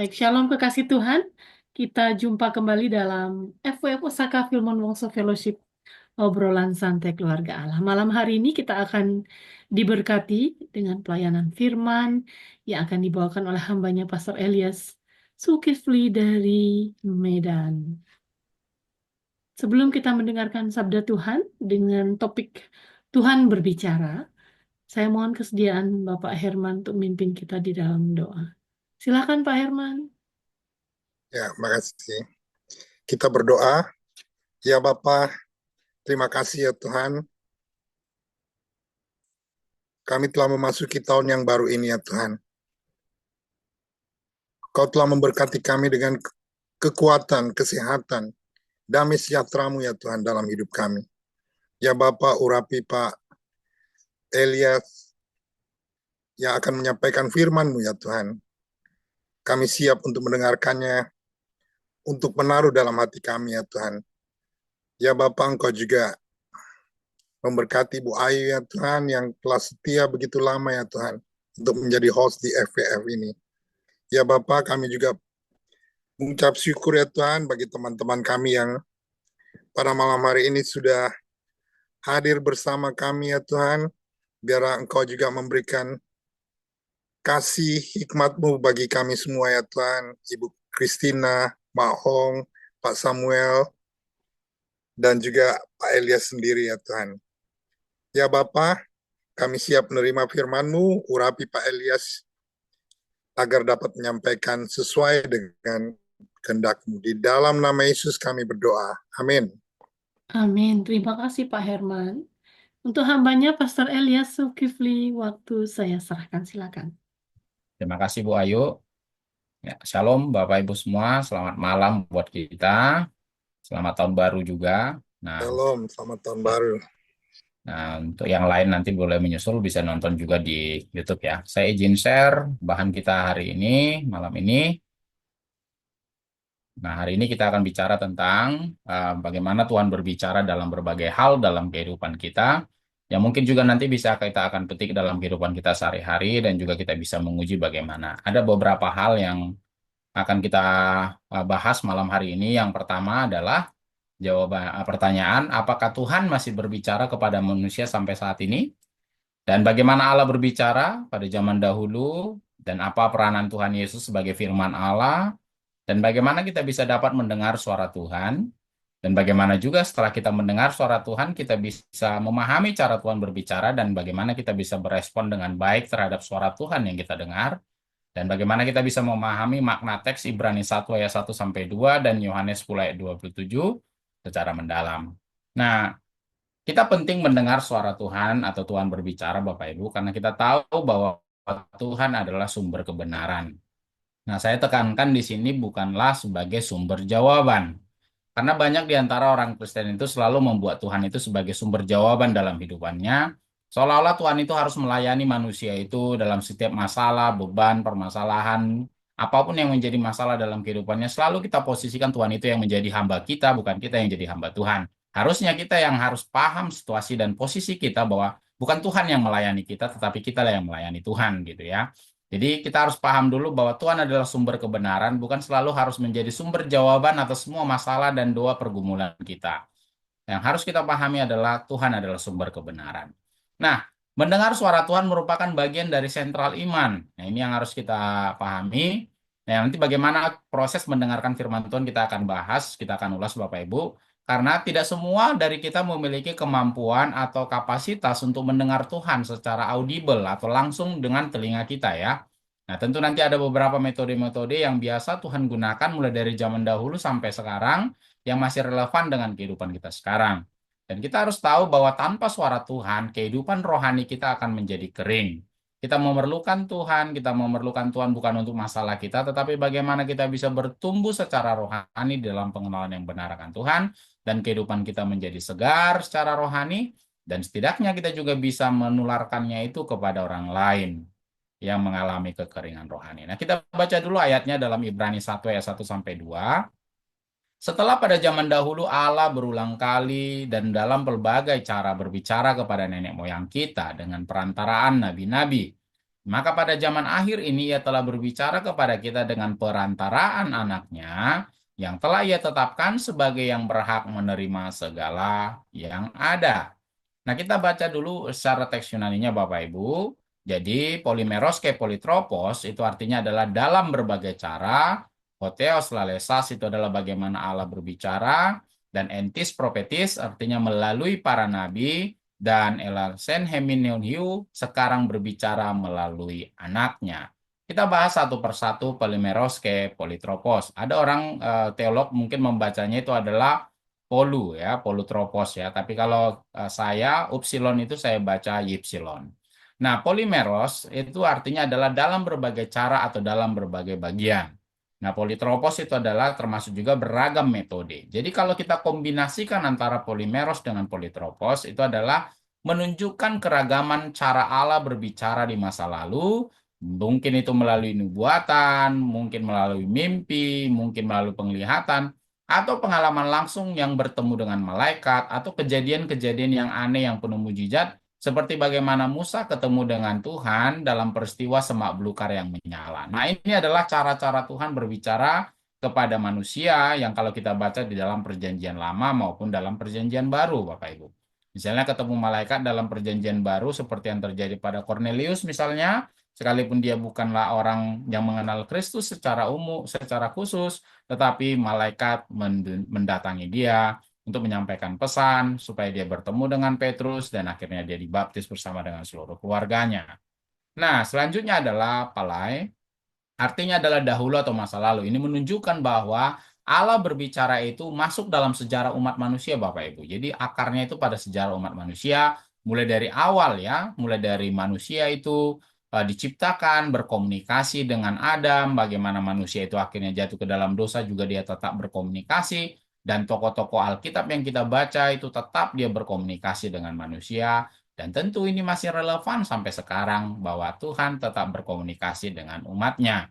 Baik, Shalom kekasih Tuhan. Kita jumpa kembali dalam FWF Osaka Filmon Wongso Fellowship, obrolan santai keluarga Allah. Malam hari ini kita akan diberkati dengan pelayanan firman yang akan dibawakan oleh hambanya Pastor Elias Zulkifli dari Medan. Sebelum kita mendengarkan sabda Tuhan dengan topik Tuhan berbicara, saya mohon kesediaan Bapak Herman untuk memimpin kita di dalam doa. Silakan Pak Herman. Ya, makasih. Kita berdoa. Ya Bapa, terima kasih ya Tuhan. Kami telah memasuki tahun yang baru ini ya Tuhan. Kau telah memberkati kami dengan kekuatan, kesehatan, damai sejahtera-Mu ya Tuhan dalam hidup kami. Ya Bapa, urapi Pak Elias yang akan menyampaikan firman-Mu ya Tuhan. Kami siap untuk mendengarkannya, untuk menaruh dalam hati kami ya Tuhan. Ya Bapa, Engkau juga memberkati Bu Ayu ya Tuhan yang telah setia begitu lama ya Tuhan untuk menjadi host di FVF ini. Ya Bapak, kami juga mengucap syukur ya Tuhan bagi teman-teman kami yang pada malam hari ini sudah hadir bersama kami ya Tuhan. Biar Engkau juga memberikan kasih hikmat-Mu bagi kami semua ya Tuhan. Ibu Christina, Mak Hong, Pak Samuel, dan juga Pak Elias sendiri ya Tuhan. Ya Bapak, kami siap menerima firman-Mu, urapi Pak Elias agar dapat menyampaikan sesuai dengan kehendak-Mu. Di dalam nama Yesus kami berdoa. Amin. Amin. Terima kasih Pak Herman. Untuk hambanya Pastor Elias Zulkifli, waktu saya serahkan, silakan. Terima kasih Bu Ayu. Ya, Shalom Bapak Ibu semua, selamat malam buat kita. Selamat tahun baru juga. Shalom, selamat tahun baru. Untuk yang lain nanti boleh menyusul, bisa nonton juga di YouTube ya. Saya izin share bahan kita hari ini, malam ini. Nah, hari ini kita akan bicara tentang bagaimana Tuhan berbicara dalam berbagai hal dalam kehidupan kita. Yang mungkin juga nanti bisa kita akan petik dalam kehidupan kita sehari-hari dan juga kita bisa menguji bagaimana. Ada beberapa hal yang akan kita bahas malam hari ini. Yang pertama adalah jawaban pertanyaan, apakah Tuhan masih berbicara kepada manusia sampai saat ini? Dan bagaimana Allah berbicara pada zaman dahulu? Dan apa peranan Tuhan Yesus sebagai firman Allah? Dan bagaimana kita bisa dapat mendengar suara Tuhan? Dan bagaimana juga setelah kita mendengar suara Tuhan, kita bisa memahami cara Tuhan berbicara dan bagaimana kita bisa berespon dengan baik terhadap suara Tuhan yang kita dengar. Dan bagaimana kita bisa memahami makna teks Ibrani 1 ayat 1 sampai 2 dan Yohanes 10 ayat 27 secara mendalam. Nah, kita penting mendengar suara Tuhan atau Tuhan berbicara Bapak Ibu karena kita tahu bahwa Tuhan adalah sumber kebenaran. Nah, saya tekankan di sini bukanlah sebagai sumber jawaban. Karena banyak di antara orang Kristen itu selalu membuat Tuhan itu sebagai sumber jawaban dalam hidupannya. Seolah-olah Tuhan itu harus melayani manusia itu dalam setiap masalah, beban, permasalahan, apapun yang menjadi masalah dalam kehidupannya. Selalu kita posisikan Tuhan itu yang menjadi hamba kita, bukan kita yang jadi hamba Tuhan. Harusnya kita yang harus paham situasi dan posisi kita bahwa bukan Tuhan yang melayani kita, tetapi kita yang melayani Tuhan gitu ya. Jadi kita harus paham dulu bahwa Tuhan adalah sumber kebenaran, bukan selalu harus menjadi sumber jawaban atas semua masalah dan doa pergumulan kita. Yang harus kita pahami adalah Tuhan adalah sumber kebenaran. Nah, mendengar suara Tuhan merupakan bagian dari sentral iman. Nah, ini yang harus kita pahami. Nah, nanti bagaimana proses mendengarkan firman Tuhan kita akan bahas, kita akan ulas Bapak Ibu. Karena tidak semua dari kita memiliki kemampuan atau kapasitas untuk mendengar Tuhan secara audible atau langsung dengan telinga kita ya. Nah, tentu nanti ada beberapa metode-metode yang biasa Tuhan gunakan mulai dari zaman dahulu sampai sekarang yang masih relevan dengan kehidupan kita sekarang. Dan kita harus tahu bahwa tanpa suara Tuhan, kehidupan rohani kita akan menjadi kering. Kita memerlukan Tuhan, kita memerlukan Tuhan bukan untuk masalah kita, tetapi bagaimana kita bisa bertumbuh secara rohani dalam pengenalan yang benar akan Tuhan, dan kehidupan kita menjadi segar secara rohani, dan setidaknya kita juga bisa menularkannya itu kepada orang lain yang mengalami kekeringan rohani. Nah, kita baca dulu ayatnya dalam Ibrani 1 ayat 1 sampai 2. Setelah pada zaman dahulu Allah berulang kali dan dalam berbagai cara berbicara kepada nenek moyang kita dengan perantaraan nabi-nabi. Maka pada zaman akhir ini ia telah berbicara kepada kita dengan perantaraan anaknya yang telah ia tetapkan sebagai yang berhak menerima segala yang ada. Nah, kita baca dulu secara teks Yunaninya Bapak Ibu. Jadi, polimeros ke politropos itu artinya adalah dalam berbagai cara. Hotheos lalesas itu adalah bagaimana Allah berbicara. Dan entis propetis artinya melalui para nabi. Dan elasen heminionhiu sekarang berbicara melalui anaknya. Kita bahas satu persatu polimeros ke politropos. Ada orang teolog mungkin membacanya itu adalah polu ya, polutropos ya. Tapi kalau saya upsilon itu saya baca ypsilon. Nah, polimeros itu artinya adalah dalam berbagai cara atau dalam berbagai bagian. Nah, politropos itu adalah termasuk juga beragam metode. Jadi kalau kita kombinasikan antara polimeros dengan politropos itu adalah menunjukkan keragaman cara Allah berbicara di masa lalu, mungkin itu melalui nubuatan, mungkin melalui mimpi, mungkin melalui penglihatan, atau pengalaman langsung yang bertemu dengan malaikat, atau kejadian-kejadian yang aneh yang penuh mujizat, seperti bagaimana Musa ketemu dengan Tuhan dalam peristiwa semak belukar yang menyala. Nah, ini adalah cara-cara Tuhan berbicara kepada manusia yang kalau kita baca di dalam perjanjian lama maupun dalam perjanjian baru, Bapak Ibu. Misalnya ketemu malaikat dalam perjanjian baru seperti yang terjadi pada Cornelius misalnya, sekalipun dia bukanlah orang yang mengenal Kristus secara umum, secara khusus, tetapi malaikat mendatangi dia untuk menyampaikan pesan supaya dia bertemu dengan Petrus dan akhirnya dia dibaptis bersama dengan seluruh keluarganya. Nah, selanjutnya adalah palai, artinya adalah dahulu atau masa lalu. Ini menunjukkan bahwa Allah berbicara itu masuk dalam sejarah umat manusia, Bapak Ibu. Jadi akarnya itu pada sejarah umat manusia, mulai dari awal ya, mulai dari manusia itu diciptakan, berkomunikasi dengan Adam, bagaimana manusia itu akhirnya jatuh ke dalam dosa juga dia tetap berkomunikasi, dan tokoh-tokoh Alkitab yang kita baca itu tetap dia berkomunikasi dengan manusia, dan tentu ini masih relevan sampai sekarang bahwa Tuhan tetap berkomunikasi dengan umatnya.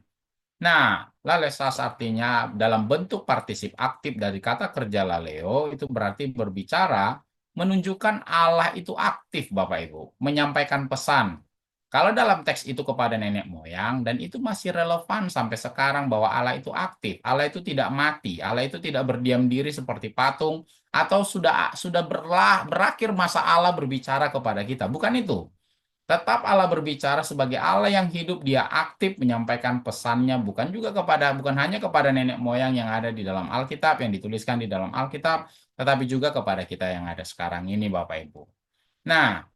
Nah, lalesas artinya dalam bentuk partisip aktif dari kata kerja laleo itu berarti berbicara, menunjukkan Allah itu aktif Bapak Ibu, menyampaikan pesan. Kalau dalam teks itu kepada nenek moyang dan itu masih relevan sampai sekarang bahwa Allah itu aktif, Allah itu tidak mati, Allah itu tidak berdiam diri seperti patung atau sudah berakhir masa Allah berbicara kepada kita. Bukan itu. Tetap Allah berbicara sebagai Allah yang hidup, dia aktif menyampaikan pesannya bukan hanya kepada nenek moyang yang ada di dalam Alkitab, yang dituliskan di dalam Alkitab, tetapi juga kepada kita yang ada sekarang ini Bapak Ibu. Nah,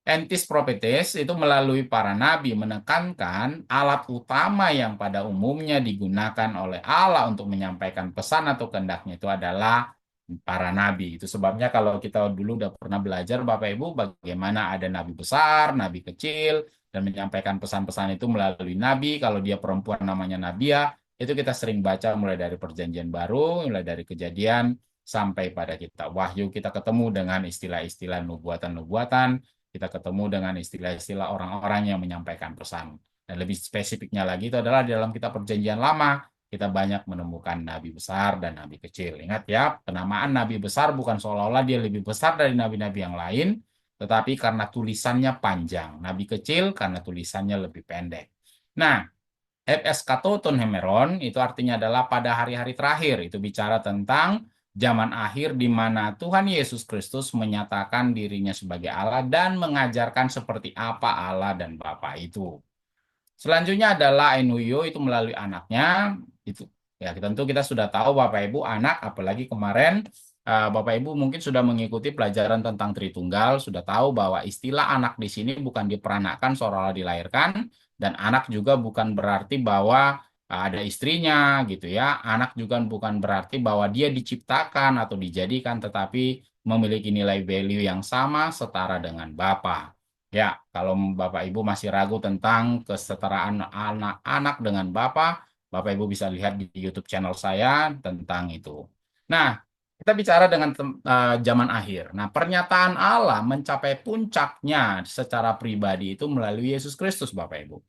entis propetes itu melalui para nabi menekankan alat utama yang pada umumnya digunakan oleh Allah untuk menyampaikan pesan atau kehendaknya itu adalah para nabi. Itu sebabnya kalau kita dulu udah pernah belajar Bapak Ibu bagaimana ada nabi besar, nabi kecil, dan menyampaikan pesan-pesan itu melalui nabi. Kalau dia perempuan namanya Nabia, itu kita sering baca mulai dari perjanjian baru, mulai dari kejadian, sampai pada kitab Wahyu kita ketemu dengan istilah-istilah nubuatan-nubuatan, kita ketemu dengan istilah-istilah orang-orang yang menyampaikan pesan. Dan lebih spesifiknya lagi itu adalah di dalam kitab perjanjian lama, kita banyak menemukan nabi besar dan nabi kecil. Ingat ya, penamaan nabi besar bukan seolah-olah dia lebih besar dari nabi-nabi yang lain, tetapi karena tulisannya panjang. Nabi kecil karena tulisannya lebih pendek. Nah, Eskaton hemeron itu artinya adalah pada hari-hari terakhir. Itu bicara tentang zaman akhir di mana Tuhan Yesus Kristus menyatakan dirinya sebagai Allah dan mengajarkan seperti apa Allah dan Bapa itu. Selanjutnya adalah Enuyo itu melalui anaknya. Itu ya tentu kita sudah tahu Bapak Ibu anak, apalagi kemarin Bapak Ibu mungkin sudah mengikuti pelajaran tentang Tritunggal, sudah tahu bahwa istilah anak di sini bukan diperanakkan seolah-olah dilahirkan, dan anak juga bukan berarti bahwa ada istrinya gitu ya. Anak juga bukan berarti bahwa dia diciptakan atau dijadikan, tetapi memiliki nilai value yang sama setara dengan Bapa. Ya, kalau Bapak Ibu masih ragu tentang kesetaraan anak-anak dengan Bapak Ibu bisa lihat di YouTube channel saya tentang itu. Nah, kita bicara dengan zaman akhir. Nah, pernyataan Allah mencapai puncaknya secara pribadi itu melalui Yesus Kristus, Bapak Ibu.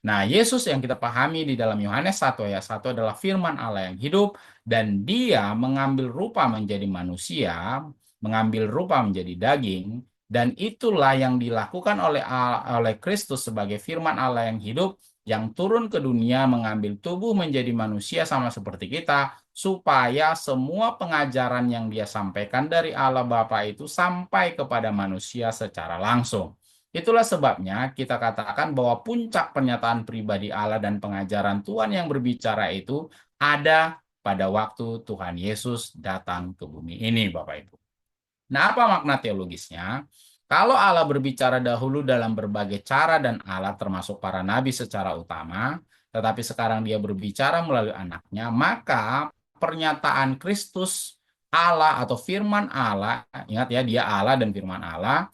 Nah, Yesus yang kita pahami di dalam Yohanes 1 ayat 1 adalah firman Allah yang hidup dan dia mengambil rupa menjadi manusia, mengambil rupa menjadi daging, Dan itulah yang dilakukan oleh Kristus sebagai firman Allah yang hidup, yang turun ke dunia mengambil tubuh menjadi manusia sama seperti kita, supaya semua pengajaran yang dia sampaikan dari Allah Bapa itu sampai kepada manusia secara langsung. Itulah sebabnya kita katakan bahwa puncak pernyataan pribadi Allah dan pengajaran Tuhan yang berbicara itu ada pada waktu Tuhan Yesus datang ke bumi ini, Bapak Ibu. Nah, apa makna teologisnya? Kalau Allah berbicara dahulu dalam berbagai cara dan alat termasuk para nabi secara utama, tetapi sekarang dia berbicara melalui anaknya, maka pernyataan Kristus Allah atau firman Allah, ingat ya, dia Allah dan firman Allah,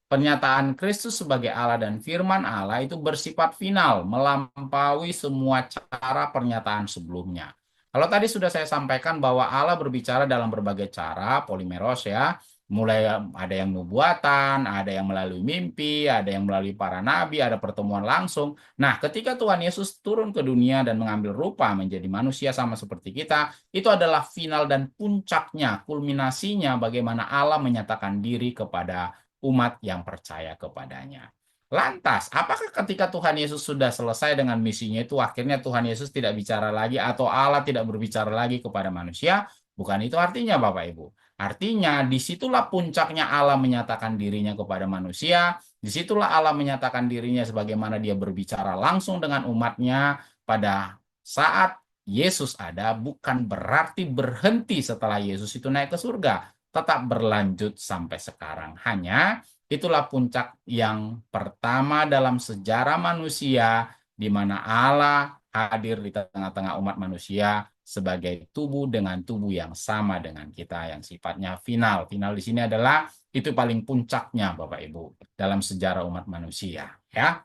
pernyataan Kristus sebagai Allah dan firman Allah itu bersifat final, melampaui semua cara pernyataan sebelumnya. Kalau tadi sudah saya sampaikan bahwa Allah berbicara dalam berbagai cara, polimeros ya, mulai ada yang nubuatan, ada yang melalui mimpi, ada yang melalui para nabi, ada pertemuan langsung. Nah, ketika Tuhan Yesus turun ke dunia dan mengambil rupa menjadi manusia sama seperti kita, itu adalah final dan puncaknya, kulminasinya bagaimana Allah menyatakan diri kepada umat yang percaya kepadanya. Lantas, apakah ketika Tuhan Yesus sudah selesai dengan misinya itu akhirnya Tuhan Yesus tidak bicara lagi atau Allah tidak berbicara lagi kepada manusia? Bukan itu artinya Bapak Ibu. Artinya disitulah puncaknya Allah menyatakan dirinya kepada manusia. Disitulah Allah menyatakan dirinya sebagaimana dia berbicara langsung dengan umatnya pada saat Yesus ada, bukan berarti berhenti setelah Yesus itu naik ke surga, tetap berlanjut sampai sekarang. Hanya itulah puncak yang pertama dalam sejarah manusia, di mana Allah hadir di tengah-tengah umat manusia sebagai tubuh dengan tubuh yang sama dengan kita, yang sifatnya final. Final di sini adalah itu paling puncaknya Bapak Ibu dalam sejarah umat manusia. Ya.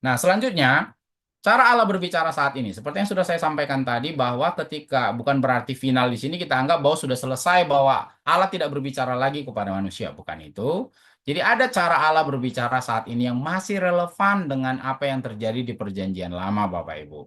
Nah, selanjutnya cara Allah berbicara saat ini, seperti yang sudah saya sampaikan tadi, bahwa ketika bukan berarti final di sini kita anggap bahwa sudah selesai, bahwa Allah tidak berbicara lagi kepada manusia, bukan itu. Jadi ada cara Allah berbicara saat ini yang masih relevan dengan apa yang terjadi di Perjanjian Lama, Bapak Ibu.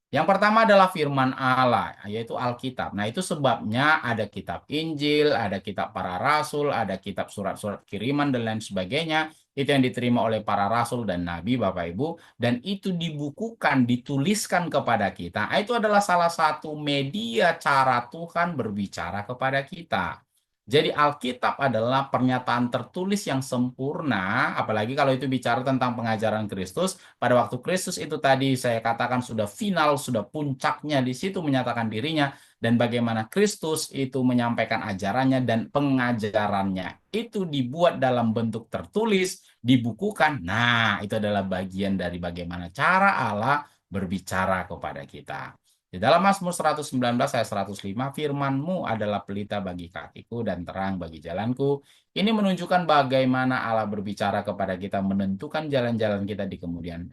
Yang pertama adalah firman Allah, yaitu Alkitab. Nah, itu sebabnya ada kitab Injil, ada kitab para rasul, ada kitab surat-surat kiriman, dan lain sebagainya. Itu yang diterima oleh para rasul dan nabi, Bapak Ibu. Dan itu dibukukan, dituliskan kepada kita. Itu adalah salah satu media cara Tuhan berbicara kepada kita. Jadi Alkitab adalah pernyataan tertulis yang sempurna, apalagi kalau itu bicara tentang pengajaran Kristus. Pada waktu Kristus itu tadi saya katakan sudah final, sudah puncaknya di situ menyatakan dirinya, dan bagaimana Kristus itu menyampaikan ajarannya dan pengajarannya itu dibuat dalam bentuk tertulis, dibukukan. Nah, itu adalah bagian dari bagaimana cara Allah berbicara kepada kita. Di dalam Mazmur 119 ayat 105, firman-Mu adalah pelita bagi kakiku dan terang bagi jalanku. Ini menunjukkan bagaimana Allah berbicara kepada kita, menentukan jalan-jalan kita di kemudian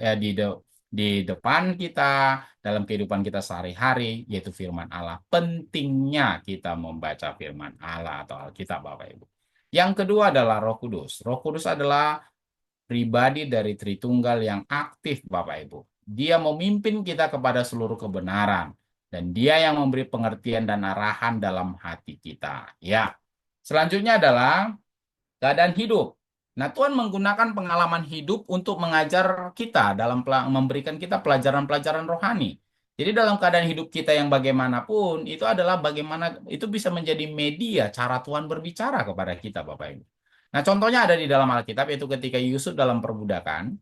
di depan kita dalam kehidupan kita sehari-hari, yaitu firman Allah. Pentingnya kita membaca firman Allah atau Alkitab, Bapak Ibu. Yang kedua adalah Roh Kudus. Roh Kudus adalah pribadi dari Tritunggal yang aktif, Bapak Ibu. Dia memimpin kita kepada seluruh kebenaran, dan dia yang memberi pengertian dan arahan dalam hati kita. Ya. Selanjutnya adalah keadaan hidup. Nah, Tuhan menggunakan pengalaman hidup untuk mengajar kita dalam memberikan kita pelajaran-pelajaran rohani. Jadi dalam keadaan hidup kita yang bagaimanapun, itu adalah bagaimana itu bisa menjadi media cara Tuhan berbicara kepada kita, Bapak Ibu. Nah, contohnya ada di dalam Alkitab, yaitu ketika Yusuf dalam perbudakan.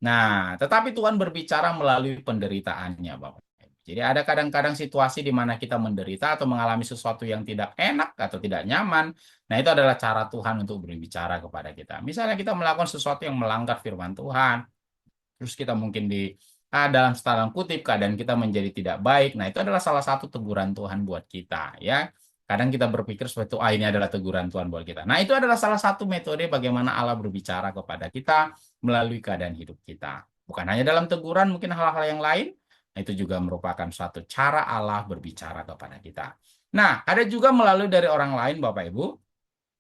Nah, tetapi Tuhan berbicara melalui penderitaannya, Bapak. Jadi ada kadang-kadang situasi di mana kita menderita atau mengalami sesuatu yang tidak enak atau tidak nyaman. Nah, itu adalah cara Tuhan untuk berbicara kepada kita. Misalnya kita melakukan sesuatu yang melanggar firman Tuhan, terus kita mungkin dalam tanda kutip keadaan kita menjadi tidak baik. Nah, itu adalah salah satu teguran Tuhan buat kita, ya. Kadang kita berpikir seperti itu, ini adalah teguran Tuhan buat kita. Nah, itu adalah salah satu metode bagaimana Allah berbicara kepada kita melalui keadaan hidup kita. Bukan hanya dalam teguran, mungkin hal-hal yang lain. Nah, itu juga merupakan suatu cara Allah berbicara kepada kita. Nah, ada juga melalui dari orang lain, Bapak Ibu.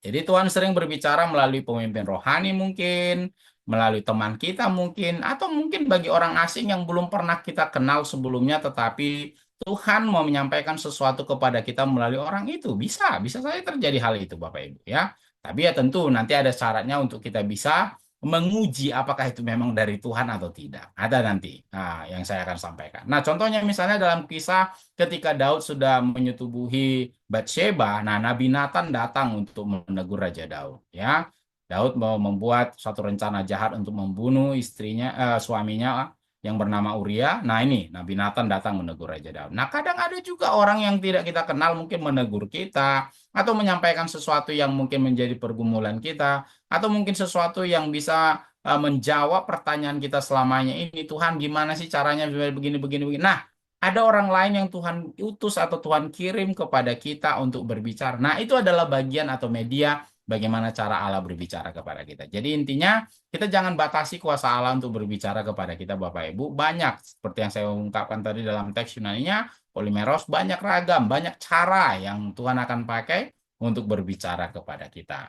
Jadi Tuhan sering berbicara melalui pemimpin rohani mungkin, melalui teman kita mungkin, atau mungkin bagi orang asing yang belum pernah kita kenal sebelumnya, tetapi Tuhan mau menyampaikan sesuatu kepada kita melalui orang itu. Bisa saja terjadi hal itu, Bapak Ibu, ya. Tapi ya tentu nanti ada syaratnya untuk kita bisa menguji apakah itu memang dari Tuhan atau tidak. Ada nanti yang saya akan sampaikan. Nah, contohnya misalnya dalam kisah ketika Daud sudah menyetubuhi Batsheba, nah Nabi Nathan datang untuk menegur Raja Daud. Ya, Daud mau membuat suatu rencana jahat untuk membunuh istrinya, suaminya yang bernama Uria. Nah, ini Nabi Nathan datang menegur Raja Daud. Nah, kadang ada juga orang yang tidak kita kenal mungkin menegur kita atau menyampaikan sesuatu yang mungkin menjadi pergumulan kita atau mungkin sesuatu yang bisa menjawab pertanyaan kita selamanya ini, Tuhan gimana sih caranya begini begini begini. Nah, ada orang lain yang Tuhan utus atau Tuhan kirim kepada kita untuk berbicara. Nah, itu adalah bagian atau media bagaimana cara Allah berbicara kepada kita. Jadi intinya kita jangan batasi kuasa Allah untuk berbicara kepada kita Bapak Ibu. Banyak seperti yang saya ungkapkan tadi dalam teks Yunaninya, Polimeros, banyak ragam, banyak cara yang Tuhan akan pakai untuk berbicara kepada kita.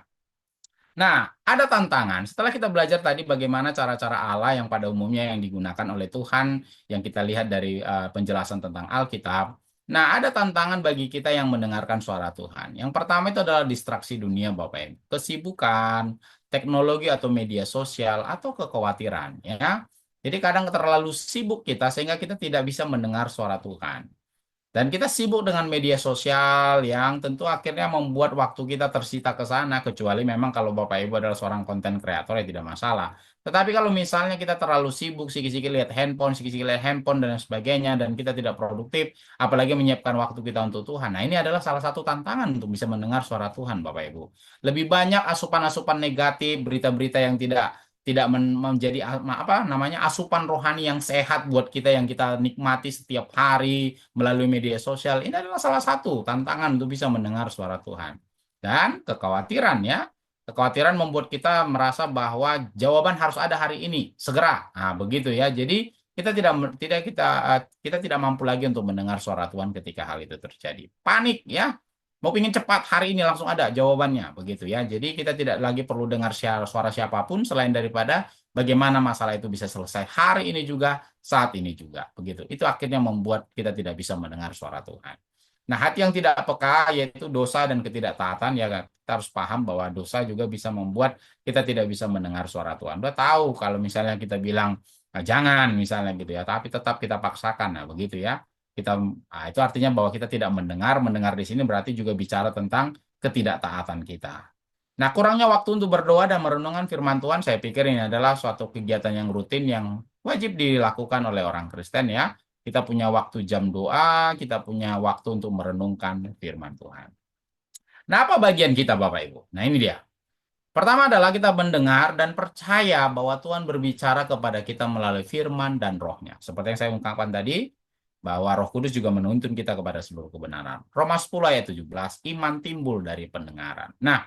Nah, ada tantangan. Setelah kita belajar tadi bagaimana cara-cara Allah yang pada umumnya yang digunakan oleh Tuhan, yang kita lihat dari penjelasan tentang Alkitab. Nah, ada tantangan bagi kita yang mendengarkan suara Tuhan. Yang pertama itu adalah distraksi dunia, Bapak Ibu. Kesibukan, teknologi atau media sosial, atau kekhawatiran. Ya. Jadi kadang terlalu sibuk kita sehingga kita tidak bisa mendengar suara Tuhan. Dan kita sibuk dengan media sosial yang tentu akhirnya membuat waktu kita tersita ke sana, kecuali memang kalau Bapak Ibu adalah seorang konten kreator ya tidak masalah. Tetapi kalau misalnya kita terlalu sibuk, sikit-sikit lihat handphone, sikit-sikit lihat handphone dan sebagainya, dan kita tidak produktif, apalagi menyiapkan waktu kita untuk Tuhan. Nah, ini adalah salah satu tantangan untuk bisa mendengar suara Tuhan, Bapak Ibu. Lebih banyak asupan-asupan negatif, berita-berita yang tidak menjadi apa namanya asupan rohani yang sehat buat kita yang kita nikmati setiap hari melalui media sosial. Ini adalah salah satu tantangan untuk bisa mendengar suara Tuhan. Dan kekhawatiran ya, kekhawatiran membuat kita merasa bahwa jawaban harus ada hari ini, segera. Nah, begitu ya. Jadi kita kita tidak mampu lagi untuk mendengar suara Tuhan ketika hal itu terjadi. Panik ya. Mau pingin cepat hari ini langsung ada jawabannya, begitu ya. Jadi kita tidak lagi perlu dengar suara siapapun selain daripada bagaimana masalah itu bisa selesai hari ini juga, saat ini juga, begitu. Itu akhirnya membuat kita tidak bisa mendengar suara Tuhan. Nah, hati yang tidak peka yaitu dosa dan ketidaktaatan ya kita harus paham bahwa dosa juga bisa membuat kita tidak bisa mendengar suara Tuhan. Udah tahu kalau misalnya kita bilang "Ah, jangan misalnya gitu ya, tapi tetap kita paksakan, nah begitu ya itu artinya bahwa kita tidak mendengar di sini berarti juga bicara tentang ketidaktaatan kita. Nah, kurangnya waktu untuk berdoa dan merenungkan firman Tuhan, saya pikir ini adalah suatu kegiatan yang rutin yang wajib dilakukan oleh orang Kristen ya. Kita punya waktu jam doa, kita punya waktu untuk merenungkan firman Tuhan. Nah, apa bagian kita Bapak Ibu? Nah, ini dia. Pertama adalah kita mendengar dan percaya bahwa Tuhan berbicara kepada kita melalui firman dan rohnya. Seperti yang saya ungkapkan tadi, bahwa Roh Kudus juga menuntun kita kepada seluruh kebenaran. Roma 10 ayat 17, iman timbul dari pendengaran. Nah,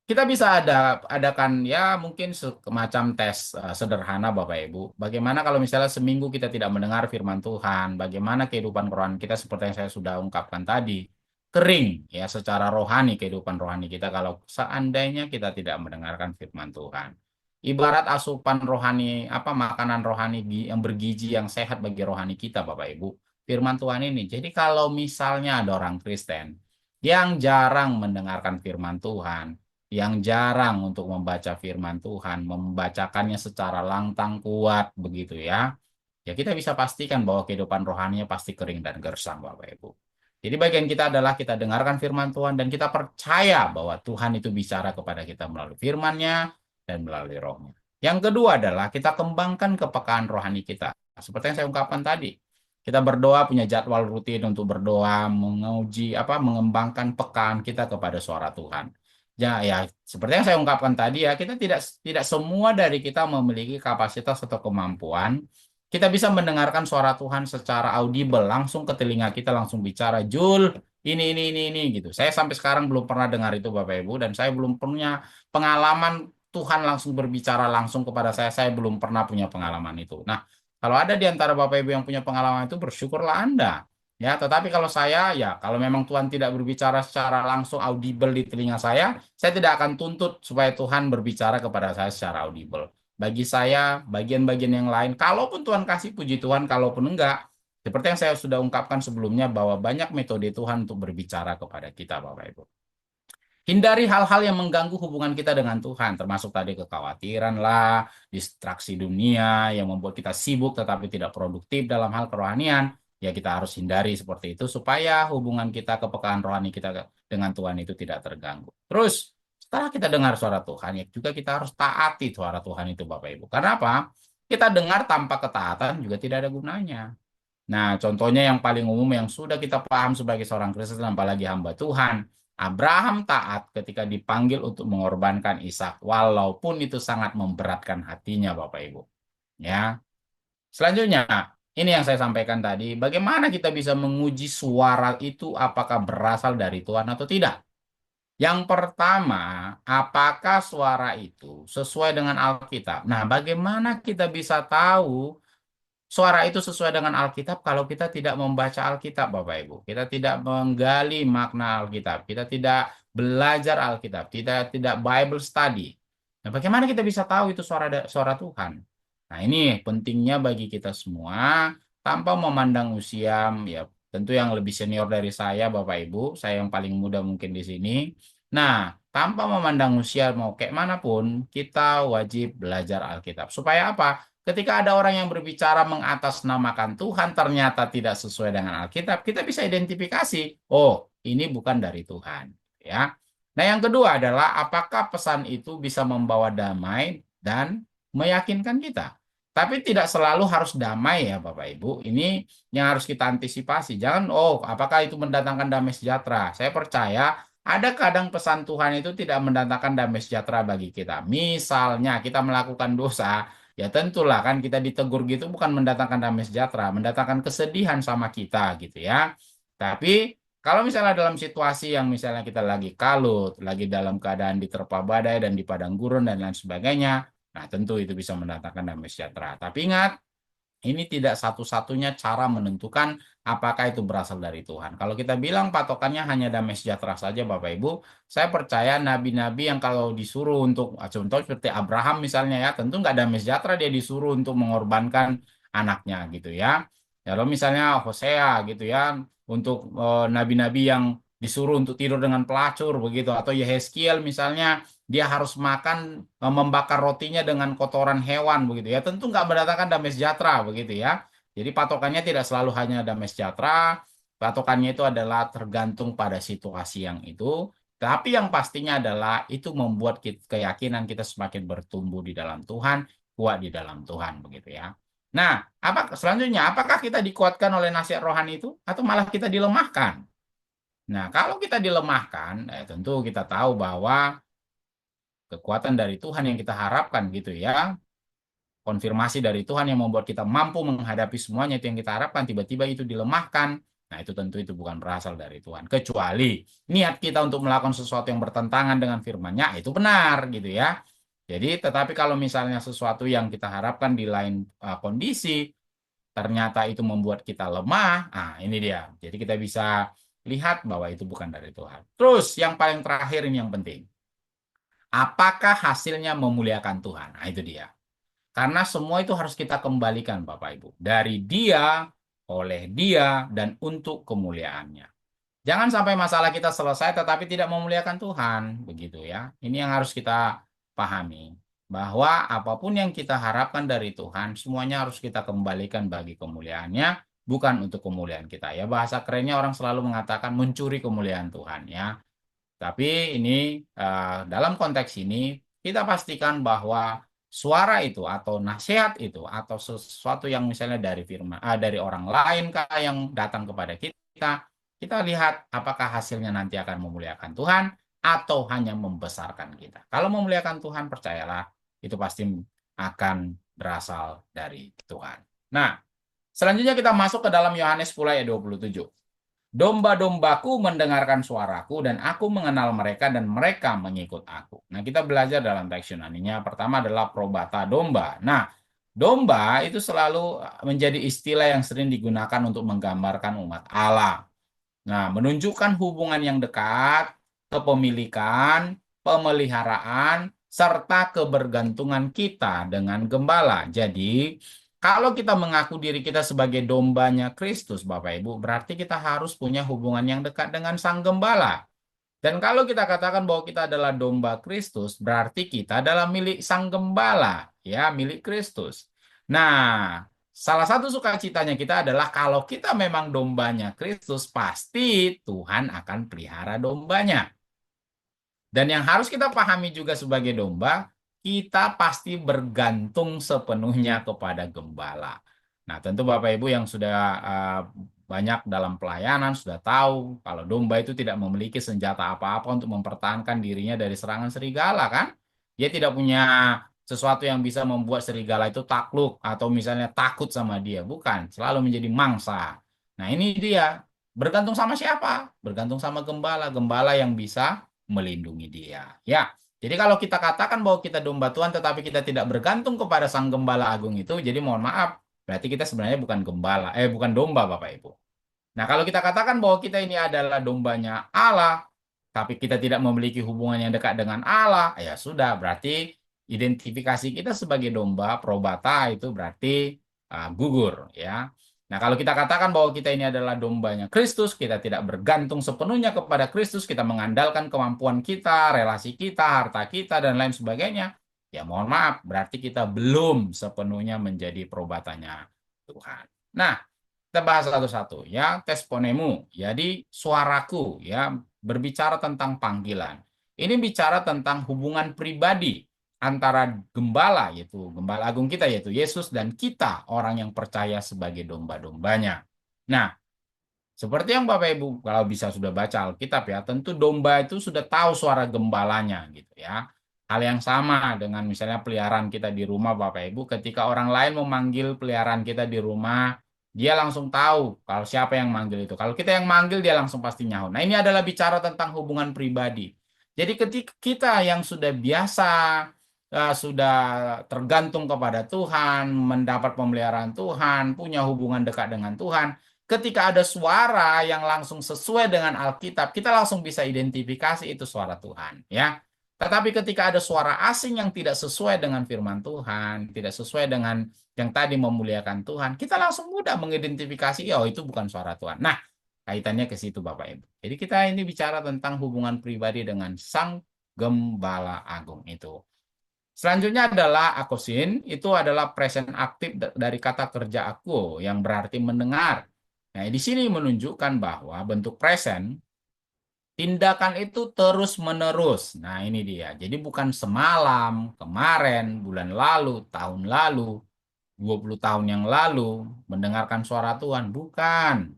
kita bisa adakan ya mungkin semacam tes sederhana Bapak Ibu. Bagaimana kalau misalnya seminggu kita tidak mendengar firman Tuhan, bagaimana kehidupan rohani kita seperti yang saya sudah ungkapkan tadi, kering ya secara rohani kehidupan rohani kita kalau seandainya kita tidak mendengarkan firman Tuhan. Ibarat asupan rohani apa makanan rohani yang bergizi yang sehat bagi rohani kita Bapak Ibu. Firman Tuhan ini. Jadi kalau misalnya ada orang Kristen yang jarang mendengarkan firman Tuhan, yang jarang untuk membaca firman Tuhan, membacakannya secara lantang kuat begitu ya. Ya kita bisa pastikan bahwa kehidupan rohaninya pasti kering dan gersang Bapak Ibu. Jadi bagian kita adalah kita dengarkan firman Tuhan dan kita percaya bahwa Tuhan itu bicara kepada kita melalui firman-Nya dan melalui rohnya. Yang kedua adalah kita kembangkan kepekaan rohani kita. Seperti yang saya ungkapkan tadi. Kita berdoa punya jadwal rutin untuk berdoa, menguji mengembangkan pekaan kita kepada suara Tuhan. Ya, seperti yang saya ungkapkan tadi ya, kita tidak semua dari kita memiliki kapasitas atau kemampuan. Kita bisa mendengarkan suara Tuhan secara audible, langsung ke telinga kita langsung bicara, Jul, ini gitu. Saya sampai sekarang belum pernah dengar itu Bapak Ibu dan saya belum punya pengalaman Tuhan langsung berbicara langsung kepada saya belum pernah punya pengalaman itu. Nah, kalau ada di antara Bapak Ibu yang punya pengalaman itu, bersyukurlah Anda. Ya, tetapi kalau saya, ya kalau memang Tuhan tidak berbicara secara langsung audible di telinga saya tidak akan tuntut supaya Tuhan berbicara kepada saya secara audible. Bagi saya, bagian-bagian yang lain, kalaupun Tuhan kasih puji Tuhan, kalaupun enggak, seperti yang saya sudah ungkapkan sebelumnya bahwa banyak metode Tuhan untuk berbicara kepada kita, Bapak Ibu. Hindari hal-hal yang mengganggu hubungan kita dengan Tuhan, termasuk tadi kekhawatiran lah, distraksi dunia yang membuat kita sibuk tetapi tidak produktif dalam hal kerohanian. Ya kita harus hindari seperti itu supaya hubungan kita, kepekaan rohani kita dengan Tuhan itu tidak terganggu. Terus setelah kita dengar suara Tuhan, ya juga kita harus taati suara Tuhan itu Bapak Ibu. Karena apa? Kita dengar tanpa ketaatan juga tidak ada gunanya. Nah, contohnya yang paling umum yang sudah kita paham sebagai seorang Kristen, apalagi hamba Tuhan, Abraham taat ketika dipanggil untuk mengorbankan Ishak, walaupun itu sangat memberatkan hatinya, Bapak Ibu. Ya, selanjutnya, ini yang saya sampaikan tadi, bagaimana kita bisa menguji suara itu apakah berasal dari Tuhan atau tidak? Yang pertama, apakah suara itu sesuai dengan Alkitab? Nah, bagaimana kita bisa tahu suara itu sesuai dengan Alkitab kalau kita tidak membaca Alkitab, Bapak Ibu. Kita tidak menggali makna Alkitab. Kita tidak belajar Alkitab. Kita tidak Bible study. Nah, bagaimana kita bisa tahu itu suara Tuhan? Nah, ini pentingnya bagi kita semua tanpa memandang usia, ya tentu yang lebih senior dari saya, Bapak Ibu. Saya yang paling muda mungkin di sini. Nah, tanpa memandang usia mau kayak manapun, kita wajib belajar Alkitab. Supaya apa? Ketika ada orang yang berbicara mengatasnamakan Tuhan ternyata tidak sesuai dengan Alkitab, kita bisa identifikasi, oh, ini bukan dari Tuhan, ya. Nah, yang kedua adalah apakah pesan itu bisa membawa damai dan meyakinkan kita. Tapi tidak selalu harus damai ya Bapak Ibu. Ini yang harus kita antisipasi. Jangan, oh, apakah itu mendatangkan damai sejahtera? Saya percaya ada kadang pesan Tuhan itu tidak mendatangkan damai sejahtera bagi kita. Misalnya kita melakukan dosa, ya tentulah kan kita ditegur gitu bukan mendatangkan damai sejahtera, mendatangkan kesedihan sama kita gitu ya. Tapi kalau misalnya dalam situasi yang misalnya kita lagi kalut, lagi dalam keadaan diterpa badai dan di padang gurun dan lain sebagainya, nah tentu itu bisa mendatangkan damai sejahtera. Tapi ingat, ini tidak satu-satunya cara menentukan apakah itu berasal dari Tuhan. Kalau kita bilang patokannya hanya damai sejahtera saja, Bapak Ibu, saya percaya nabi-nabi yang kalau disuruh untuk, contoh seperti Abraham misalnya ya, tentu nggak damai sejahtera dia disuruh untuk mengorbankan anaknya gitu ya. Kalau misalnya Hosea gitu ya, untuk nabi-nabi yang disuruh untuk tidur dengan pelacur begitu, atau Yehezkiel misalnya dia harus makan membakar rotinya dengan kotoran hewan begitu ya tentu nggak mendatangkan damai sejahtera begitu ya jadi patokannya tidak selalu hanya damai sejahtera patokannya itu adalah tergantung pada situasi yang itu tapi yang pastinya adalah itu membuat keyakinan kita semakin bertumbuh di dalam Tuhan kuat di dalam Tuhan begitu ya nah apa selanjutnya apakah kita dikuatkan oleh nasihat rohani itu atau malah kita dilemahkan nah kalau kita dilemahkan tentu kita tahu bahwa kekuatan dari Tuhan yang kita harapkan gitu ya. Konfirmasi dari Tuhan yang membuat kita mampu menghadapi semuanya itu yang kita harapkan tiba-tiba itu dilemahkan. Nah, itu tentu itu bukan berasal dari Tuhan. Kecuali niat kita untuk melakukan sesuatu yang bertentangan dengan firman-Nya itu benar gitu ya. Jadi, tetapi kalau misalnya sesuatu yang kita harapkan di lain kondisi ternyata itu membuat kita lemah, nah ini dia. Jadi kita bisa lihat bahwa itu bukan dari Tuhan. Terus yang paling terakhir ini yang penting. Apakah hasilnya memuliakan Tuhan? Nah, itu dia. Karena semua itu harus kita kembalikan, Bapak Ibu. Dari Dia, oleh Dia, dan untuk kemuliaannya. Jangan sampai masalah kita selesai tetapi tidak memuliakan Tuhan. Begitu ya. Ini yang harus kita pahami. Bahwa apapun yang kita harapkan dari Tuhan, semuanya harus kita kembalikan bagi kemuliaannya, bukan untuk kemuliaan kita. Ya, bahasa kerennya orang selalu mengatakan mencuri kemuliaan Tuhan ya. Tapi ini dalam konteks ini kita pastikan bahwa suara itu atau nasihat itu atau sesuatu yang misalnya dari firman dari orang lain kah yang datang kepada kita, kita lihat apakah hasilnya nanti akan memuliakan Tuhan atau hanya membesarkan kita. Kalau memuliakan Tuhan percayalah itu pasti akan berasal dari Tuhan. Nah, selanjutnya kita masuk ke dalam Yohanes 10 ayat 27. Domba-dombaku mendengarkan suaraku dan aku mengenal mereka dan mereka mengikut aku. Nah, kita belajar dalam teks Yunaninya. Pertama adalah probata domba. Nah, domba itu selalu menjadi istilah yang sering digunakan untuk menggambarkan umat Allah. Nah, menunjukkan hubungan yang dekat, kepemilikan, pemeliharaan, serta kebergantungan kita dengan gembala. Jadi, kalau kita mengaku diri kita sebagai dombanya Kristus, Bapak Ibu, berarti kita harus punya hubungan yang dekat dengan Sang Gembala. Dan kalau kita katakan bahwa kita adalah domba Kristus, berarti kita adalah milik Sang Gembala, ya, milik Kristus. Nah, salah satu sukacitanya kita adalah kalau kita memang dombanya Kristus, pasti Tuhan akan pelihara dombanya. Dan yang harus kita pahami juga sebagai domba, kita pasti bergantung sepenuhnya kepada gembala. Nah, tentu Bapak Ibu yang sudah banyak dalam pelayanan sudah tahu kalau domba itu tidak memiliki senjata apa-apa untuk mempertahankan dirinya dari serangan serigala, kan? Dia tidak punya sesuatu yang bisa membuat serigala itu takluk atau misalnya takut sama dia. Bukan, selalu menjadi mangsa. Nah, ini dia. Bergantung sama siapa? Bergantung sama gembala. Gembala yang bisa melindungi dia. Ya, jadi kalau kita katakan bahwa kita domba Tuhan tetapi kita tidak bergantung kepada Sang Gembala Agung itu, jadi mohon maaf, berarti kita sebenarnya bukan gembala, bukan domba Bapak Ibu. Nah, kalau kita katakan bahwa kita ini adalah dombanya Allah, tapi kita tidak memiliki hubungan yang dekat dengan Allah, ya sudah, berarti identifikasi kita sebagai domba probata itu berarti gugur, ya. Nah, kalau kita katakan bahwa kita ini adalah dombanya Kristus, kita tidak bergantung sepenuhnya kepada Kristus, kita mengandalkan kemampuan kita, relasi kita, harta kita, dan lain sebagainya, ya mohon maaf, berarti kita belum sepenuhnya menjadi probatanya Tuhan. Nah, kita bahas satu-satu ya, tesponemu. Jadi suaraku ya, berbicara tentang panggilan. Ini bicara tentang hubungan pribadi antara gembala, yaitu gembala agung kita, yaitu Yesus, dan kita orang yang percaya sebagai domba-dombanya. Nah, seperti yang Bapak Ibu kalau bisa sudah baca Alkitab ya, tentu domba itu sudah tahu suara gembalanya gitu ya. Hal yang sama dengan misalnya peliharaan kita di rumah Bapak Ibu, ketika orang lain memanggil peliharaan kita di rumah, dia langsung tahu kalau siapa yang manggil itu. Kalau kita yang manggil, dia langsung pasti nyaut. Nah, ini adalah bicara tentang hubungan pribadi. Jadi ketika kita yang sudah biasa, sudah tergantung kepada Tuhan, mendapat pemeliharaan Tuhan, punya hubungan dekat dengan Tuhan, ketika ada suara yang langsung sesuai dengan Alkitab, kita langsung bisa identifikasi itu suara Tuhan, ya. Tetapi ketika ada suara asing yang tidak sesuai dengan firman Tuhan, tidak sesuai dengan yang tadi memuliakan Tuhan, kita langsung mudah mengidentifikasi, oh itu bukan suara Tuhan. Nah, kaitannya ke situ Bapak Ibu. Jadi kita ini bicara tentang hubungan pribadi dengan Sang Gembala Agung itu. Selanjutnya adalah akosin, itu adalah present aktif dari kata kerja aku yang berarti mendengar. Nah, di sini menunjukkan bahwa bentuk present, tindakan itu terus-menerus. Nah, ini dia. Jadi bukan semalam, kemarin, bulan lalu, tahun lalu, 20 tahun yang lalu, mendengarkan suara Tuhan. Bukan.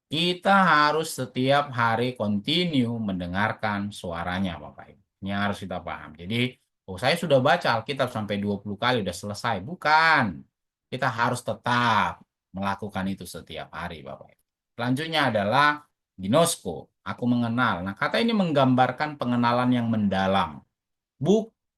Kita harus setiap hari continue mendengarkan suaranya, Bapak Ibu. Ini yang harus kita paham. Jadi, oh saya sudah baca Alkitab sampai 20 kali, udah selesai. Bukan. Kita harus tetap melakukan itu setiap hari, Bapak Ibu. Selanjutnya adalah ginosko, aku mengenal. Nah, kata ini menggambarkan pengenalan yang mendalam.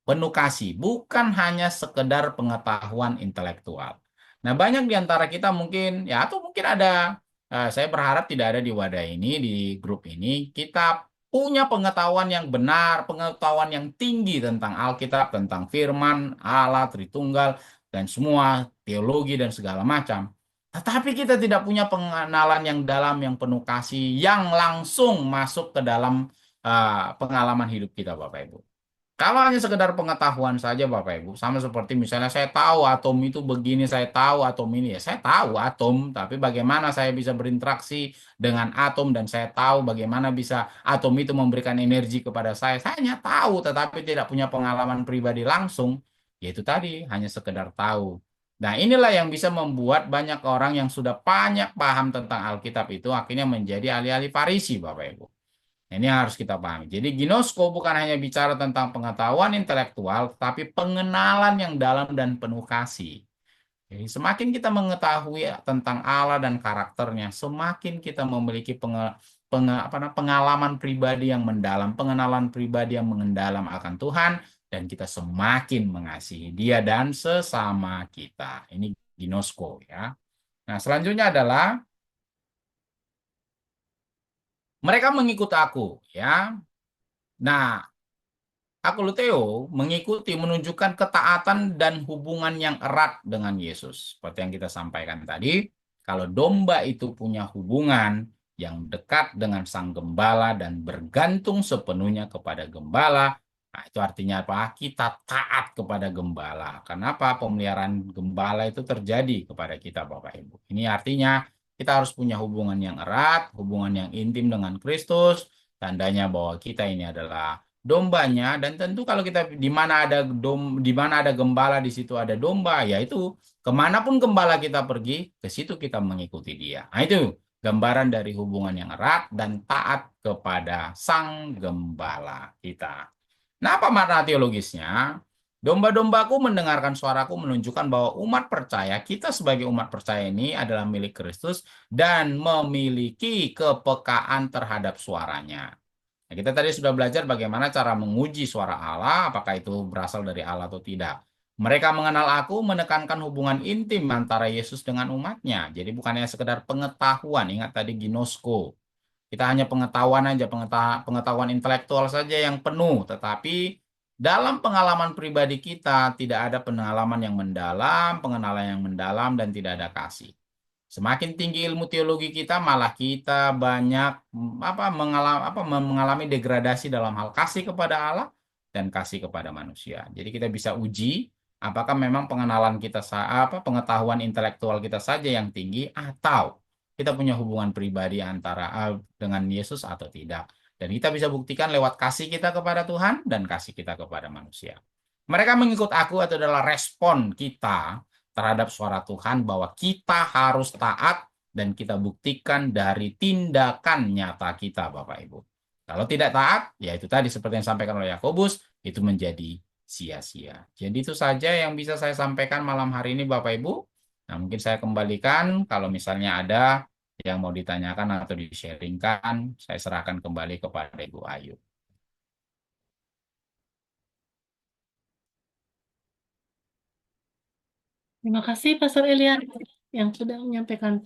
Penuh kasih, bukan hanya sekedar pengetahuan intelektual. Nah, banyak di antara kita mungkin, ya atau mungkin ada, saya berharap tidak ada di wadah ini, di grup ini, kita punya pengetahuan yang benar, pengetahuan yang tinggi tentang Alkitab, tentang firman, Allah, Tritunggal, dan semua teologi dan segala macam. Tetapi kita tidak punya pengenalan yang dalam, yang penuh kasih, yang langsung masuk ke dalam pengalaman hidup kita, Bapak Ibu. Kalau hanya sekedar pengetahuan saja Bapak Ibu, sama seperti misalnya saya tahu atom itu begini, saya tahu atom ini, ya saya tahu atom, tapi bagaimana saya bisa berinteraksi dengan atom dan saya tahu bagaimana bisa atom itu memberikan energi kepada saya hanya tahu tetapi tidak punya pengalaman pribadi langsung, yaitu tadi hanya sekedar tahu. Nah, inilah yang bisa membuat banyak orang yang sudah banyak paham tentang Alkitab itu akhirnya menjadi ahli-ahli Farisi Bapak Ibu. Ini harus kita pahami. Jadi ginosko bukan hanya bicara tentang pengetahuan intelektual, tapi pengenalan yang dalam dan penuh kasih. Jadi semakin kita mengetahui tentang Allah dan karakternya, semakin kita memiliki pengalaman pribadi yang mendalam, pengenalan pribadi yang mendalam akan Tuhan, dan kita semakin mengasihi Dia dan sesama kita. Ini ginosko ya. Nah, selanjutnya adalah mereka mengikut aku ya. Nah, akuluteo mengikuti menunjukkan ketaatan dan hubungan yang erat dengan Yesus. Seperti yang kita sampaikan tadi, kalau domba itu punya hubungan yang dekat dengan sang gembala dan bergantung sepenuhnya kepada gembala. Nah, itu artinya apa? Kita taat kepada gembala. Kenapa pemeliharaan gembala itu terjadi kepada kita, Bapak Ibu? Ini artinya kita harus punya hubungan yang erat, hubungan yang intim dengan Kristus, tandanya bahwa kita ini adalah dombanya. Dan tentu kalau kita di mana ada gembala, di situ ada domba, yaitu kemanapun gembala kita pergi, ke situ kita mengikuti dia. Nah, itu gambaran dari hubungan yang erat dan taat kepada sang gembala kita. Nah, apa makna teologisnya? Domba-dombaku mendengarkan suaraku menunjukkan bahwa umat percaya, kita sebagai umat percaya ini adalah milik Kristus dan memiliki kepekaan terhadap suaranya. Nah, kita tadi sudah belajar bagaimana cara menguji suara Allah, apakah itu berasal dari Allah atau tidak. Mereka mengenal aku, menekankan hubungan intim antara Yesus dengan umatnya. Jadi bukannya sekedar pengetahuan, ingat tadi ginosko. Kita hanya pengetahuan aja, pengetahuan intelektual saja yang penuh, tetapi dalam pengalaman pribadi kita tidak ada pengalaman yang mendalam, pengenalan yang mendalam, dan tidak ada kasih. Semakin tinggi ilmu teologi kita, malah kita banyak mengalami degradasi dalam hal kasih kepada Allah dan kasih kepada manusia. Jadi kita bisa uji apakah memang pengenalan kita pengetahuan intelektual kita saja yang tinggi atau kita punya hubungan pribadi antara dengan Yesus atau tidak. Dan kita bisa buktikan lewat kasih kita kepada Tuhan dan kasih kita kepada manusia. Mereka mengikut aku itu adalah respon kita terhadap suara Tuhan bahwa kita harus taat dan kita buktikan dari tindakan nyata kita, Bapak Ibu. Kalau tidak taat, ya itu tadi seperti yang disampaikan oleh Yakobus, itu menjadi sia-sia. Jadi itu saja yang bisa saya sampaikan malam hari ini, Bapak Ibu. Nah, mungkin saya kembalikan kalau misalnya ada yang mau ditanyakan atau di-sharingkan, saya serahkan kembali kepada Ibu Ayu. Terima kasih Pastor Elias yang sudah menyampaikan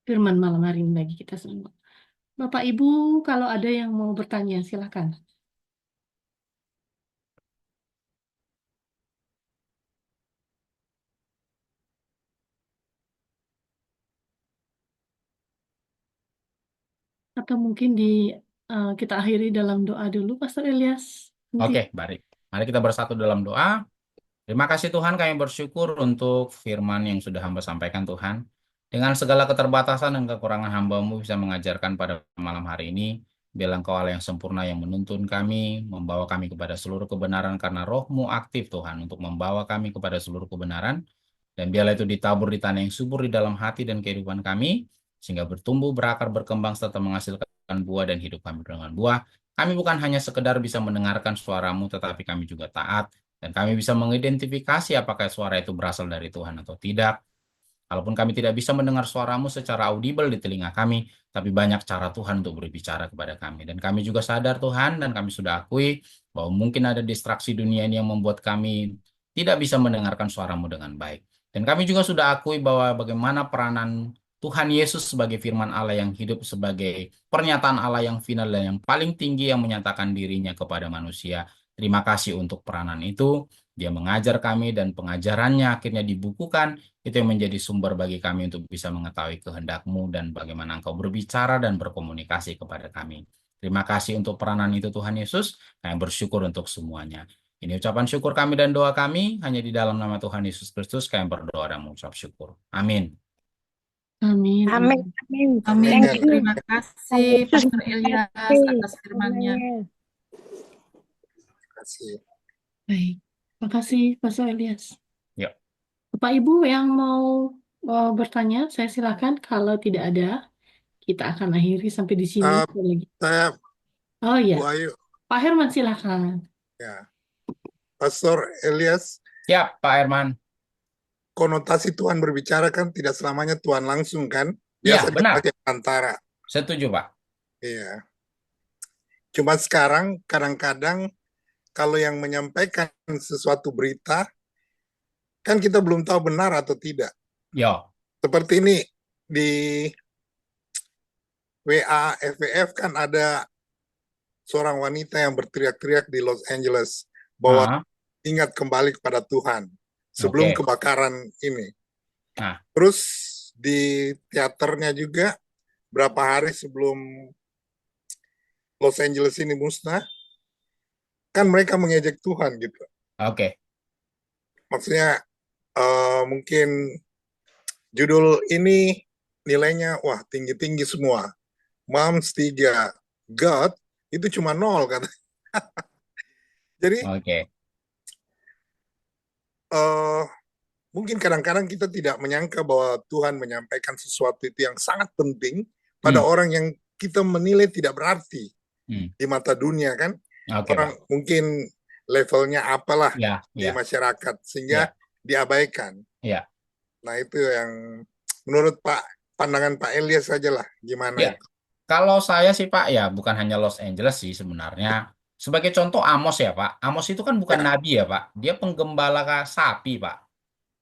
firman malam hari ini bagi kita semua. Bapak Ibu, kalau ada yang mau bertanya, silakan. Atau mungkin kita akhiri dalam doa dulu, Pastor Elias. Oke, baik. Mari kita bersatu dalam doa. Terima kasih Tuhan, kami bersyukur untuk firman yang sudah hamba sampaikan Tuhan. Dengan segala keterbatasan dan kekurangan hamba-Mu bisa mengajarkan pada malam hari ini. Biarlah Engkau Allah yang sempurna yang menuntun kami, membawa kami kepada seluruh kebenaran karena Roh-Mu aktif Tuhan untuk membawa kami kepada seluruh kebenaran. Dan biarlah itu ditabur di tanah yang subur di dalam hati dan kehidupan kami, sehingga bertumbuh, berakar, berkembang, serta menghasilkan buah dan hidup kami dengan buah. Kami bukan hanya sekedar bisa mendengarkan suara-Mu, tetapi kami juga taat. Dan kami bisa mengidentifikasi apakah suara itu berasal dari Tuhan atau tidak. Kalaupun kami tidak bisa mendengar suara-Mu secara audible di telinga kami, tapi banyak cara Tuhan untuk berbicara kepada kami. Dan kami juga sadar Tuhan, dan kami sudah akui bahwa mungkin ada distraksi dunia ini yang membuat kami tidak bisa mendengarkan suara-Mu dengan baik. Dan kami juga sudah akui bahwa bagaimana peranan Tuhan Yesus sebagai firman Allah yang hidup, sebagai pernyataan Allah yang final dan yang paling tinggi yang menyatakan dirinya kepada manusia. Terima kasih untuk peranan itu. Dia mengajar kami dan pengajarannya akhirnya dibukukan. Itu yang menjadi sumber bagi kami untuk bisa mengetahui kehendak-Mu dan bagaimana Engkau berbicara dan berkomunikasi kepada kami. Terima kasih untuk peranan itu Tuhan Yesus. Kami bersyukur untuk semuanya. Ini ucapan syukur kami dan doa kami hanya di dalam nama Tuhan Yesus Kristus kami berdoa dan mengucap syukur. Amin. Amin. Amin. Amin. Amin. Thank you. Terima kasih Pastor Elias atas firman-Nya. Amin. Terima kasih. Baik. Terima kasih, Pastor Elias. Ya. Bapak Ibu yang mau bertanya, saya silakan. Kalau tidak ada, kita akan akhiri sampai di sini. Saya, Oh iya, Bu Ayu, Pak Herman silakan. ya. Pastor Elias, Ya, Pak Herman. konotasi Tuhan berbicara kan tidak selamanya Tuhan langsung kan? Iya, Biasa dia benar. pakai antara. Setuju, Pak. Iya. Cuma sekarang kadang-kadang kalau yang menyampaikan sesuatu berita, kan kita belum tahu benar atau tidak. Yo. Seperti ini di WA FVF kan ada seorang wanita yang berteriak-teriak di Los Angeles bahwa ingat kembali kepada Tuhan sebelum Oke. kebakaran ini. Nah. Terus di teaternya juga berapa hari sebelum Los Angeles ini musnah, kan mereka mengejek Tuhan gitu. Oke. Maksudnya mungkin judul ini nilainya wah tinggi-tinggi semua. Moms 3, God itu cuma 0 kata. Jadi Oke. eh, mungkin kadang-kadang kita tidak menyangka bahwa Tuhan menyampaikan sesuatu itu yang sangat penting pada Hmm. orang yang kita menilai tidak berarti Hmm. di mata dunia kan. Oke, Orang Pak. mungkin levelnya apalah Ya, di ya, masyarakat sehingga ya, diabaikan. ya. Nah itu yang menurut pandangan Pak Elias saja lah gimana Ya, itu. kalau saya sih Pak, ya bukan hanya Los Angeles sih sebenarnya. Sebagai contoh Amos ya Pak. Amos itu kan bukan Ya. nabi ya Pak. Dia penggembala sapi Pak.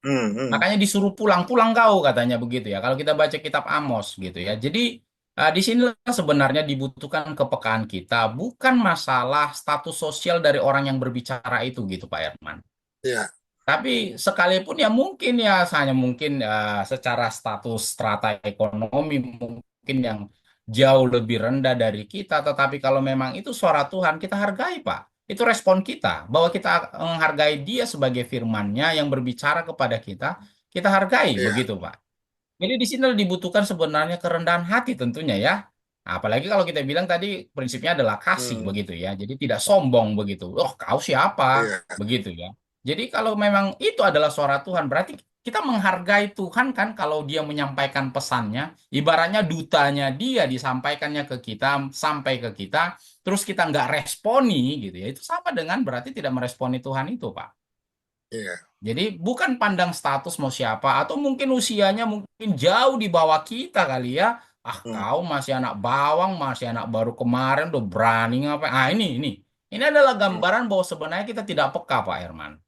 Hmm. Makanya disuruh pulang, pulang kau katanya begitu ya. Kalau kita baca kitab Amos gitu ya. Jadi di sinilah sebenarnya dibutuhkan kepekaan kita, bukan masalah status sosial dari orang yang berbicara itu gitu Pak Herman. Ya. Tapi sekalipun ya mungkin ya hanya mungkin secara status strata ekonomi mungkin yang jauh lebih rendah dari kita, tetapi kalau memang itu suara Tuhan kita hargai Pak. Itu respon kita bahwa kita menghargai Dia sebagai firman-Nya yang berbicara kepada kita hargai Ya. begitu Pak. Jadi di sini dibutuhkan sebenarnya kerendahan hati tentunya ya. Nah, apalagi kalau kita bilang tadi prinsipnya adalah kasih Hmm. begitu ya. Jadi tidak sombong begitu. Oh, kau siapa? Ya. Begitu ya. Jadi kalau memang itu adalah suara Tuhan, berarti kita menghargai Tuhan kan kalau dia menyampaikan pesannya, ibaratnya dutanya dia disampaikannya ke kita, sampai ke kita, terus kita nggak responi gitu ya. Itu sama dengan berarti tidak meresponi Tuhan itu, Pak. Ya. Jadi bukan pandang status mau siapa atau mungkin usianya mungkin jauh di bawah kita kali ya. Ah, Hmm. kau masih anak bawang, masih anak baru kemarin udah berani ngapain? Ah, ini. Ini adalah Hmm. gambaran bahwa sebenarnya kita tidak peka, Pak Herman. Ya.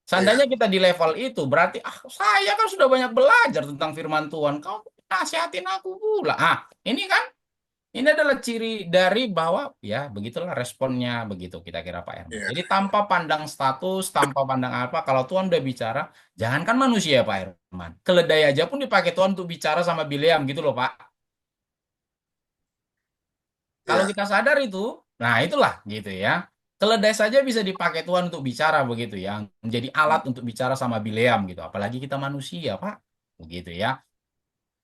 Seandainya kita di level itu, berarti saya kan sudah banyak belajar tentang firman Tuhan. Kau nasihatin aku pula. Ah, ini kan ini adalah ciri dari bahwa ya begitulah responnya begitu kita kira Pak Herman. Ya. Jadi tanpa pandang status, tanpa pandang apa, kalau Tuhan udah bicara, jangankan manusia Pak Herman, keledai aja pun dipakai Tuhan untuk bicara sama Bileam gitu loh Pak. Kalau Ya. kita sadar itu, nah itulah gitu ya. Keledai saja bisa dipakai Tuhan untuk bicara begitu ya, menjadi alat untuk bicara sama Bileam gitu. Apalagi kita manusia Pak, begitu ya.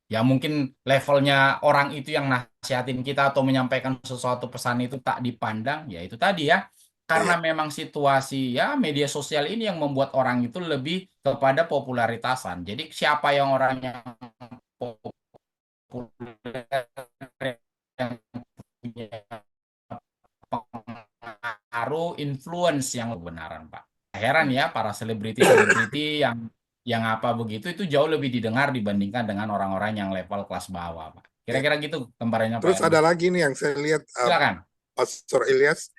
Ya mungkin levelnya orang itu yang nasihatin kita atau menyampaikan sesuatu pesan itu tak dipandang, ya itu tadi ya. Karena Ya. memang situasi ya media sosial ini yang membuat orang itu lebih kepada popularitasan. Jadi siapa yang orang yang populer yang punya pengaruh influence yang kebenaran, Pak. Heran ya para selebriti-selebriti yang apa begitu itu jauh lebih didengar dibandingkan dengan orang-orang yang level kelas bawah, Pak. Ya. Kira-kira gitu gambarannya, Pak Terus Herman. ada lagi nih yang saya lihat Silakan. Pastor Elias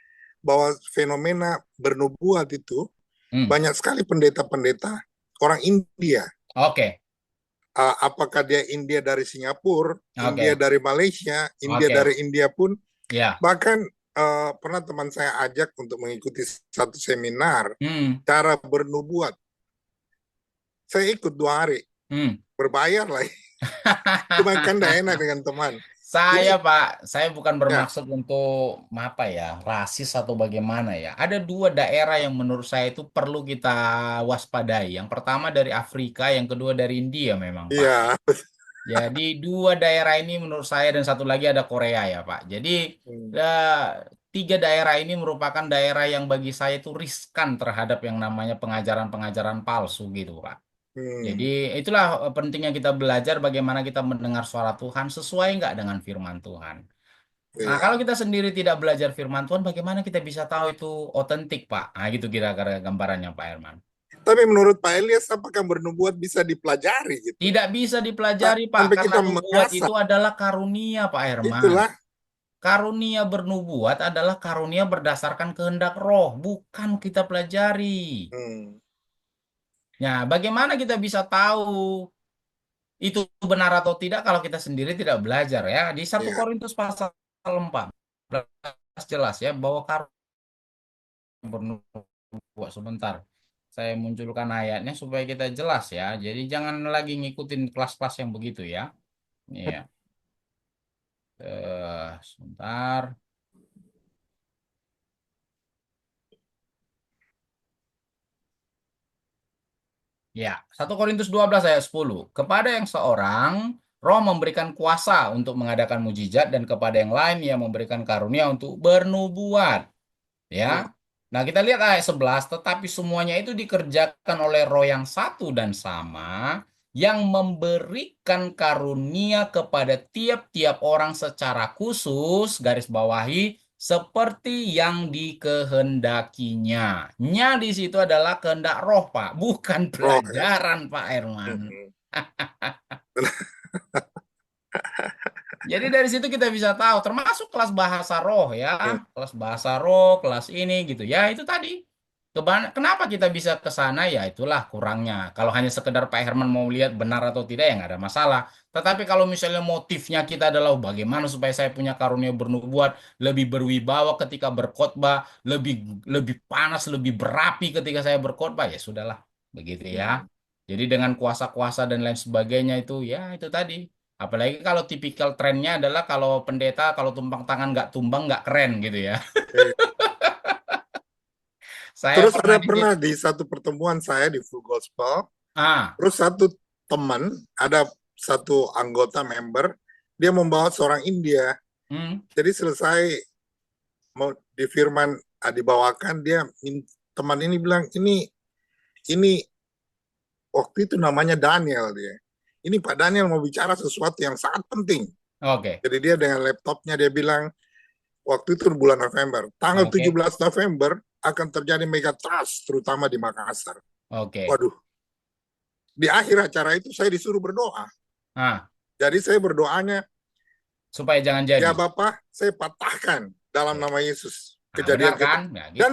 bahwa fenomena bernubuat itu Hmm. banyak sekali pendeta-pendeta orang India. Oke. Apakah dia India dari Singapura, India Oke. dari Malaysia, India Oke. dari India pun, Ya. bahkan pernah teman saya ajak untuk mengikuti satu seminar Hmm. cara bernubuat. Saya ikut 2 hari, Hmm. berbayar lah. Cuma kan tidak enak dengan teman. Saya, Jadi Pak, saya bukan ya, bermaksud untuk apa ya, rasis atau bagaimana ya. Ada dua daerah yang menurut saya itu perlu kita waspadai. Yang pertama dari Afrika, yang kedua dari India memang, Pak. iya. Jadi dua daerah ini menurut saya dan satu lagi ada Korea ya, Pak. Jadi Hmm. tiga daerah ini merupakan daerah yang bagi saya itu riskan terhadap yang namanya pengajaran-pengajaran palsu gitu, Pak. Hmm. Jadi itulah pentingnya kita belajar bagaimana kita mendengar suara Tuhan sesuai nggak dengan firman Tuhan. Nah, Iya. kalau kita sendiri tidak belajar firman Tuhan, bagaimana kita bisa tahu itu otentik, Pak? Nah, gitu kira-kira gambarannya, Pak Herman. Tapi menurut Pak Elias, apakah bernubuat bisa dipelajari gitu? Tidak bisa dipelajari, Pak, Sampai karena kita nubuat itu mengasah. adalah karunia, Pak Herman. Itulah. Karunia bernubuat adalah karunia berdasarkan kehendak Roh, bukan kita pelajari. Hmm. Nah, bagaimana kita bisa tahu itu benar atau tidak kalau kita sendiri tidak belajar ya? Di satu Ya. Korintus pasal 14 jelas ya bahwa karunia bernubuat sebentar. saya munculkan ayatnya supaya kita jelas ya. Jadi jangan lagi ngikutin kelas-kelas yang begitu ya. Iya. Sebentar. Ya, 1 Korintus 12 ayat 10. Kepada yang seorang, Roh memberikan kuasa untuk mengadakan mujizat dan kepada yang lain ia memberikan karunia untuk bernubuat. Ya. Nah, kita lihat ayat 11, tetapi semuanya itu dikerjakan oleh Roh yang satu dan sama yang memberikan karunia kepada tiap-tiap orang secara khusus, garis bawahi, seperti yang dikehendakinya. Nya di situ adalah kehendak roh, Pak, bukan Roh ya. pelajaran, Pak Herman. Jadi dari situ kita bisa tahu, termasuk kelas bahasa roh ya, kelas bahasa roh, kelas ini gitu ya, itu tadi. Kenapa kita bisa ke sana? Ya itulah kurangnya. Kalau hanya sekedar Pak Herman mau lihat benar atau tidak ya nggak ada masalah. Tetapi kalau misalnya motifnya kita adalah bagaimana supaya saya punya karunia bernubuat, lebih berwibawa ketika berkhotbah, lebih lebih panas, lebih berapi ketika saya berkhotbah, ya sudahlah, begitu ya. Jadi dengan kuasa-kuasa dan lain sebagainya itu ya itu tadi. Apalagi kalau tipikal trennya adalah kalau pendeta kalau tumpang tangan nggak tumbang nggak keren gitu ya. Saya Terus pernah ada pernah di satu pertemuan saya di Full Gospel, terus satu teman, ada satu anggota member, dia membawa seorang India. Jadi selesai mau di firman dibawakan, dia teman ini bilang ini waktu itu namanya Daniel dia. Ini Pak Daniel mau bicara sesuatu yang sangat penting. Oke. Jadi dia dengan laptopnya dia bilang waktu itu bulan November, tanggal 17 November akan terjadi megatrust terutama di Makassar. Oke. Waduh. Di akhir acara itu saya disuruh berdoa. Jadi saya berdoanya supaya jangan jadi. Ya Bapak, saya patahkan dalam nama Yesus kejadian kan? Ya, gitu. Dan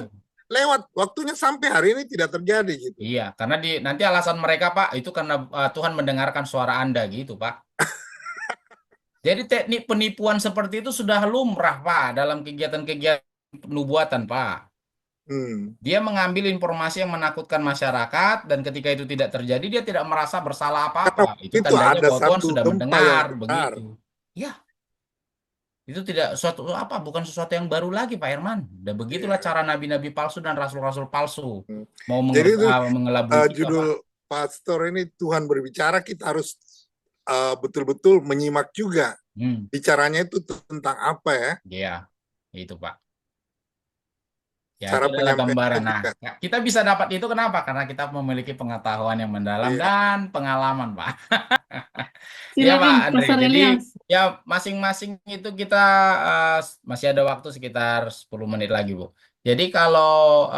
lewat waktunya sampai hari ini tidak terjadi gitu. Iya, karena nanti alasan mereka Pak itu karena Tuhan mendengarkan suara Anda gitu Pak. Jadi teknik penipuan seperti itu sudah lumrah Pak dalam kegiatan-kegiatan penubuatan Pak. Dia mengambil informasi yang menakutkan masyarakat dan ketika itu tidak terjadi dia tidak merasa bersalah apa-apa. Itu tandanya bahwa Tuhan sudah mendengar begitu. Ya. Itu tidak bukan sesuatu yang baru lagi Pak Herman. Dan begitulah cara nabi-nabi palsu dan rasul-rasul palsu mau mengelabui kita, judul Pak. Pastor ini Tuhan berbicara, kita harus betul-betul menyimak juga. Bicaranya itu tentang apa ya? Iya, itu Pak. Ya, cara itu adalah gambaran. Nah, kita bisa dapat itu kenapa? Karena kita memiliki pengetahuan yang mendalam dan pengalaman, Pak. Ya, Pak Andre. Jadi, ya masing-masing itu kita masih ada waktu sekitar 10 menit lagi, Bu. Jadi kalau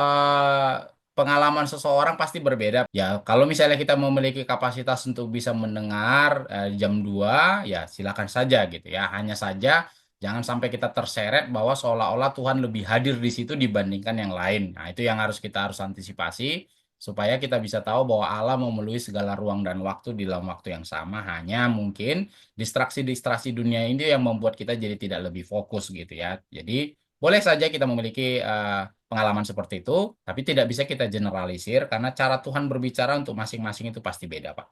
pengalaman seseorang pasti berbeda. Ya, kalau misalnya kita memiliki kapasitas untuk bisa mendengar jam 2, ya silakan saja gitu ya. Hanya saja jangan sampai kita terseret bahwa seolah-olah Tuhan lebih hadir di situ dibandingkan yang lain. Nah, itu yang kita harus antisipasi supaya kita bisa tahu bahwa Allah memenuhi segala ruang dan waktu di dalam waktu yang sama. Hanya mungkin distraksi-distraksi dunia ini yang membuat kita jadi tidak lebih fokus gitu ya. Jadi boleh saja kita memiliki pengalaman seperti itu, tapi tidak bisa kita generalisir karena cara Tuhan berbicara untuk masing-masing itu pasti beda, Pak.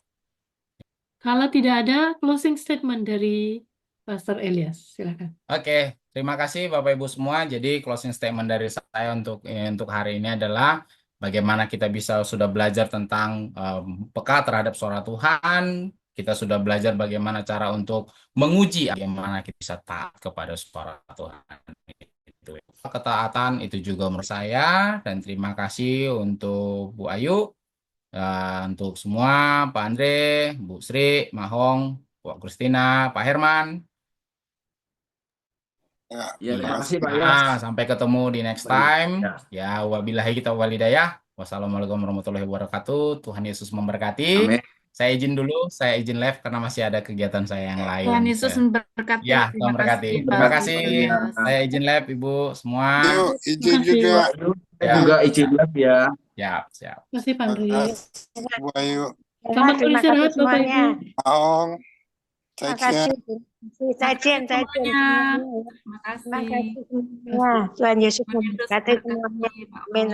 Kalau tidak ada closing statement dari Pastor Elias, silakan. Oke, terima kasih Bapak Ibu semua. Jadi closing statement dari saya untuk hari ini adalah bagaimana kita sudah belajar tentang peka terhadap suara Tuhan. Kita sudah belajar bagaimana cara untuk menguji bagaimana kita bisa taat kepada suara Tuhan. Ketaatan itu juga menurut saya, dan terima kasih untuk Bu Ayu, untuk semua, Pak Andre, Bu Sri, Mahong, Bu Kristina, Pak Herman. Ya, terima kasih Pak Yas. Sampai ketemu di next time. Ya, wabillahi kita walidayah. Wassalamualaikum warahmatullahi wabarakatuh. Tuhan Yesus memberkati. Amin. Saya izin dulu, saya izin live karena masih ada kegiatan saya yang lain. Tuhan Yesus memberkati. Ya, Tuhan memberkati. Terima kasih. Saya izin live Ibu semua. Yuk, izin juga. Saya juga izin live ya. Siap. Terima kasih Pak Andre. Bu Ayu. Selamat beristirahat Bapak Ibu. Mahong. Terima kasih. Sajen. Terima kasih. Tuhan Yesus memberkati semuanya. Amin.